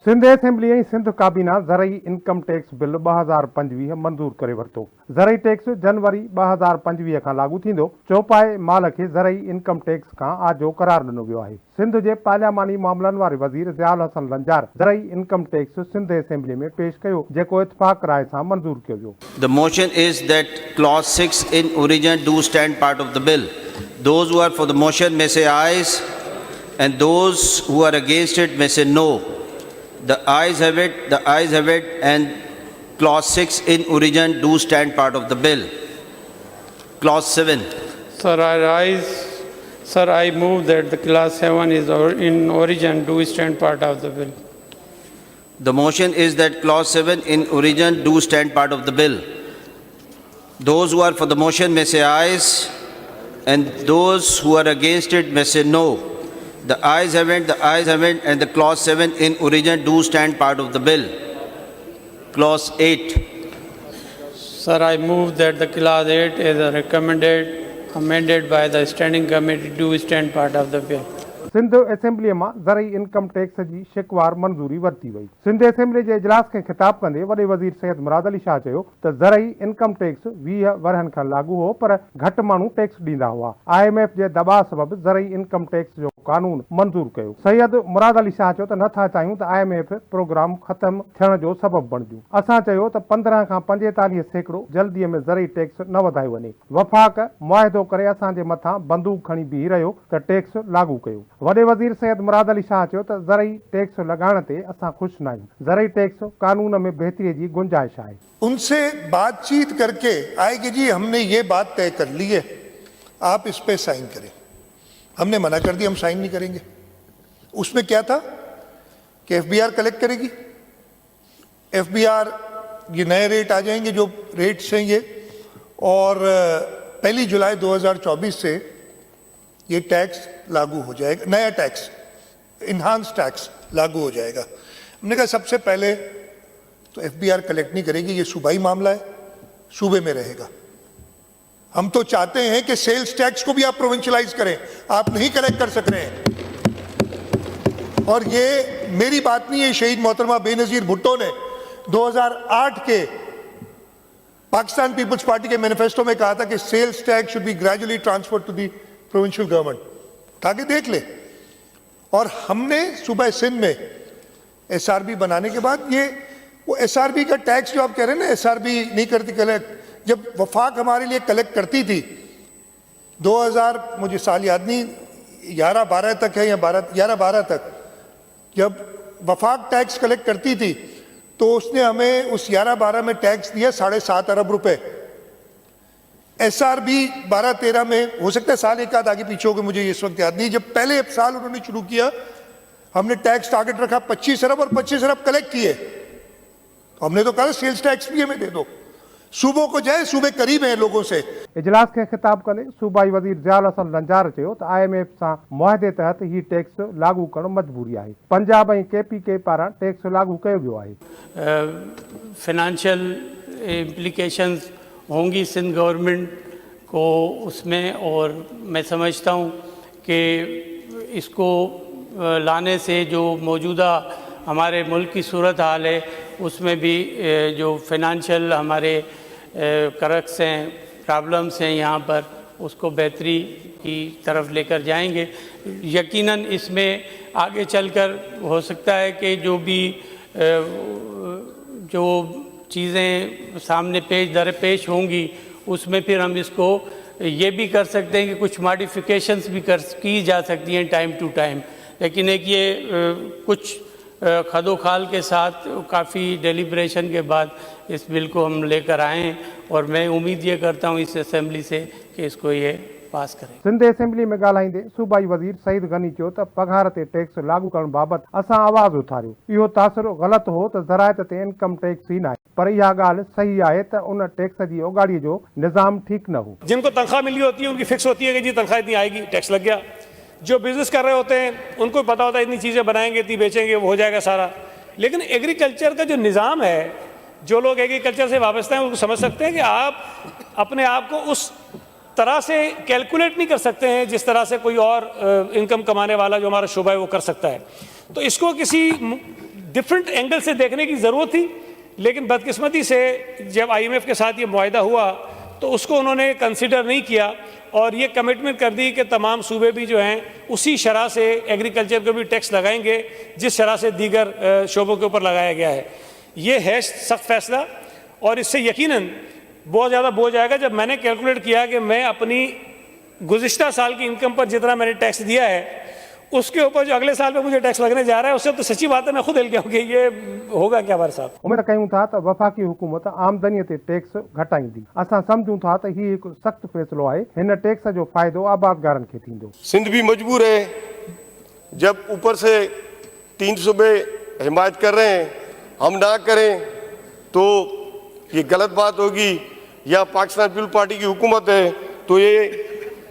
Sindh assembly ऐं सिंध काबीना ज़रई income tax bill 2025 मंज़ूर करे वरितो। ज़रई टैक्स जनवरी 2025 खां लागू थींदो। चौपाए माल खे ज़रई इनकम टैक्स खां आजो करार ॾिनो वियो आहे। सिंध जे पार्लियामानी मामलनि वारे वज़ीर ज़ियाउल हसन लंजार ज़रई इनकम टैक्स सिंध असेंबली में पेश कयो, जेको इत्तफ़ाक़ राय सां मंज़ूर कयो वियो। The motion is that clause 6 in origin do stand part of the bill. Those who are for the motion may say ayes, and those who are against it may say no. The ayes have it, and clause 6 in origin do stand part of the bill. Clause 7. Sir, I move that the clause 7 is in origin do stand part of the bill. The motion is that clause 7 in origin do stand part of the bill. Those who are for the motion may say ayes, and those who are against it may say no. The ayes have it, and the clause 7 in origin do stand part of the bill. Clause 8. Sir, I move that the clause 8 is amended by the standing committee do stand part of the bill. Sindh assembly में ज़रई income tax की शिकवार मंजूरी वरती वई। Sindh assembly के इजलास के खिताब कंदे वॾे वज़ीर सैयद मुराद अली शाह चयो त ज़रई इनकम टैक्स 20 वरहनि खां लागू हो, पर घटि माण्हू टैक्स ॾींदा हुआ। IMF जे दबाव सबबि ज़रई इनकम टैक्स जो कानून मंजूर कयो। सैयद मुराद अली शाह चयो त नथा चाहियूं त IMF प्रोग्राम ख़त्म थियण जो सबबु बणिजियूं। असां चयो त 15 खां 45% जल्दीअ में ज़रई टैक्स न वधायो वञे। वफ़ाक़ मुआहिदो करे असांजे मथां बंदूक खणी बीह रहियो त टैक्स लागू कयो। वॾे वज़ीर सैयद मुराद अली शाह चयो त ज़रई टैक्स लॻाइण ते असां ख़ुशि न आहियूं। ज़रई टैक्स कानून में बहितरी जी गुंजाइश आहे। उनसे बातचीत करके आए कि जी हमने ये बात तय कर ली है, आप इस पे साइन करें। हमने मना कर दिया, हम साइन नहीं करेंगे। उसमें क्या था कि FBR कलेक्ट करेगी। FBR ये नए रेट आ जाएंगे, जो रेट्स हैं ये, और 1 जुलाई 2024 से ये टैक्स लागू हो जाएगा। नया टैक्स, इन्हांस टैक्स लागू हो जाएगा। हमने कहा सबसे पहले तो FBR कलेक्ट नहीं करेगी, ये सूबाई मामला है, सूबे में रहेगा। हम तो चाहते हैं कि सेल्स टैक्स को भी आप प्रोविंशियलाइज करें, आप नहीं कलेक्ट कर सक रहे हैं। और ये मेरी बात नहीं है, शहीद मोहतरमा बेनजीर भुट्टो ने 2008 के पाकिस्तान पीपल्स पार्टी के मैनिफेस्टो में कहा था कि sales tax should be gradually transferred to the provincial government. ताकि देख ले। और हमने सूबा सिंध में SRB बनाने के बाद ये वो SRB का टैक्स जो आप कह रहे हैं ना, SRB नहीं करती कलेक्ट, जब वफाक हमारे लिए कलेक्ट करती थी 2000, मुझे साल याद नहीं, 11-12 तक है या 11-12 तक, जब वफाक टैक्स कलेक्ट करती थी तो उसने हमें उस 11-12 में टैक्स दिया 7.5 अरब रुपए। SRB 12-13 में हो सकता है साल एक आध आगे पीछे हो गए, मुझे इस वक्त याद नहीं। जब पहले साल उन्होंने शुरू किया, हमने टैक्स टारगेट रखा 25 अरब और 25 अरब कलेक्ट किए। तो हमने तो कहा सेल्स टैक्स भी हमें दे दो, सूबों को जाए, सूबे करीब हैं लोगों से। इजलास के खिताब कंदे सूबाई वज़ीर ज़ियाउल हसन लंजार चयो त IMF सां मुआहिदे तहत ही टैक्स लागू करणु मजबूरी आहे। पंजाब ऐं KPK पारां टैक्स लागू कयो वियो आहे। फाइनेंशियल इम्प्लीकेशंस होंगी सिंध गवर्नमेंट को उसमें, और मैं समझता हूँ कि इसको लाने से जो मौजूदा हमारे मुल्क की सूरत हाल है उसमें भी जो फाइनेंशियल हमारे करक्स हैं, प्रॉब्लम्स हैं यहाँ पर, उसको बेहतरी की तरफ लेकर जाएंगे। यकीनन इसमें आगे चलकर हो सकता है कि जो भी जो चीज़ें सामने दरपेश होंगी उसमें फिर हम इसको ये भी कर सकते हैं कि कुछ मॉडिफिकेशंस भी की जा सकती हैं टाइम टू टाइम। लेकिन एक ये कुछ खदोखाल के साथ काफ़ी डेलिब्रेशन के बाद इस बिल को हम लेकर आए हैं, और मैं उम्मीद ये करता हूँ इस असेंबली से कि इसको ये पास करें। सिंध असेंबली में ॻाल्हाईंदे सूबाई वज़ीर सईद गनी चयो त पघार ते टैक्स लागू करण बाबति असां आवाज़ उथारियो। इहो तासिर ग़लति हो त ज़रायत ते इनकम टैक्स ही न आहे, पर इहा ॻाल्हि सही आहे त उन टैक्स जी उगाड़ीअ जो निज़ाम ठीक न हो। जिनको तनख्वाह मिली होती है उनकी फिक्स होती है कि जी तनख्वाह इतनी आएगी, टैक्स लग गया। जो बिजनेस कर रहे होते हैं उनको पता होता है इतनी चीज़ें बनाएंगे, इतनी बेचेंगे, वो हो जाएगा सारा। लेकिन एग्रीकल्चर का जो निज़ाम है, जो लोग एग्रीकल्चर से वाबस्ता हैं, उनको समझ सकते हैं कि आप अपने आप को उस तरह से कैलकुलेट नहीं कर सकते हैं जिस तरह से कोई और इनकम कमाने वाला जो हमारा शोबा है वो कर सकता है। तो इसको किसी डिफरेंट एंगल से देखने की ज़रूरत थी, लेकिन बदकिस्मती से जब IMF के साथ ये मुआहदा हुआ तो उसको उन्होंने कंसिडर नहीं किया और ये कमिटमेंट कर दी कि तमाम सूबे भी जो हैं उसी शरह से एग्रीकल्चर को भी टैक्स लगाएंगे जिस शरह से दीगर शोबों के ऊपर लगाया गया है। ये है सख्त फैसला और इससे यकीनन बहुत ज़्यादा बोझ आएगा। जब मैंने कैलकुलेट किया कि मैं अपनी गुज़िश्ता साल की इनकम पर जितना मैंने टैक्स दिया है उसके ऊपर जो अगले साल में मुझे टैक्स लगने जा रहा है, उससे तो सच्ची बात है मैं खुद हिल गया हूं कि ये होगा क्या हमारे साथ। उम्मीद कयूं था त वफ़ाक़ी हुकूमत आमदनी ते टैक्स घटाईंदी। असां सम्झूं था त ही हिकु सख़्त फ़ैसिलो आहे। हिन टैक्स जो फ़ाइदो आबादगारनि खे थींदो। सिंध भी मजबूर है, जब ऊपर से 3 सूबे हिमायत कर रहे हैं, हम ना करें तो ये गलत बात होगी। या पाकिस्तान पीपल पार्टी की हुकूमत है तो ये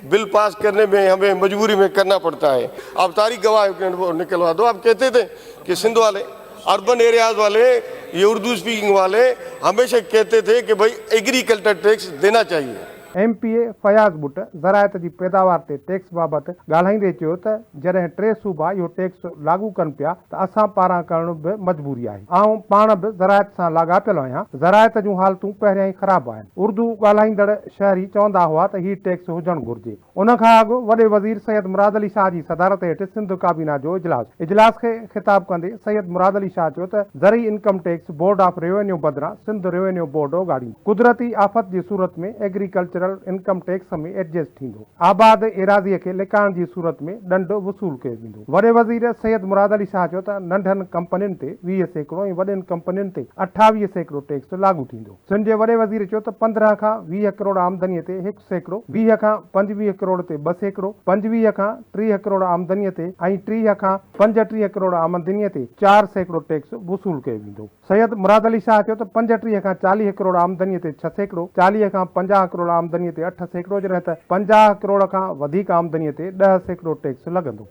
बिल पास करने में हमें मजबूरी में करना पड़ता है। आप तारीख गवाह निकलवा दो। आप कहते थे कि सिंध वाले, अर्बन एरियाज वाले, ये उर्दू स्पीकिंग वाले हमेशा कहते थे कि भाई एग्रीकल्चर टैक्स देना चाहिए। MPA फयाज़ बुट ज़रायत जी पैदावार ते टैक्स बाबति ॻाल्हाईंदे चयो त जॾहिं 3 सूबा इहो टैक्स लागू कनि पिया त असां पारां करणु बि मजबूरी आहे। आउं पाण बि ज़रायत सां लाॻापियल आहियां। ज़रायत जूं हालतूं पहिरियां ई ख़राब आहिनि। उर्दू ॻाल्हाईंदड़ शहरी चवंदा हुआ त हीउ टैक्स हुजणु घुरिजे। उन खां अॻु वॾे वज़ीर सैयद मुराद अली शाह जी सदारत हेठि सिंध काबीना जो इजलास खे ख़िताब कंदे सैयद मुराद अली शाह चयो त ज़रई income tax board of revenue बदिरां सिंध रेवेन्यू बोर्ड उगाड़ी। कुदरती आफ़त जी सूरत में एग्रीकल्चरल इनकम टैक्स में एडजस्ट थींदो। आबाद एराज़ीअ खे लिकाइण जी सूरत में ॾंड वसूल कयो वेंदो। वॾे वज़ीर सैयद मुराद अली शाह चयो त नंढनि कंपनियुनि ते 20% ऐं वॾनि कंपनियुनि ते 28% टैक्स लागू थींदो। सिंध जे वॾे वज़ीर चयो त 15 खां 20 करोड़ आमदनीअ ते 1%, 20 खां 25 करोड़ ते 2%, 25 खां 30 करोड़ आमदनीअ ते ऐं 30 खां 35 करोड़ आमदनीअ ते 4% टैक्स वसूल कयो वेंदो। सैयद मुराद अली शाह चयो त 35 खां 40 करोड़ आमदनीअ ते 6%, 40 खां 50 करोड़ आमदनीअ ते 8%, जॾहिं त 50 करोड़ खां वधीक आमदनीअ ते 10% टैक्स लॻंदो।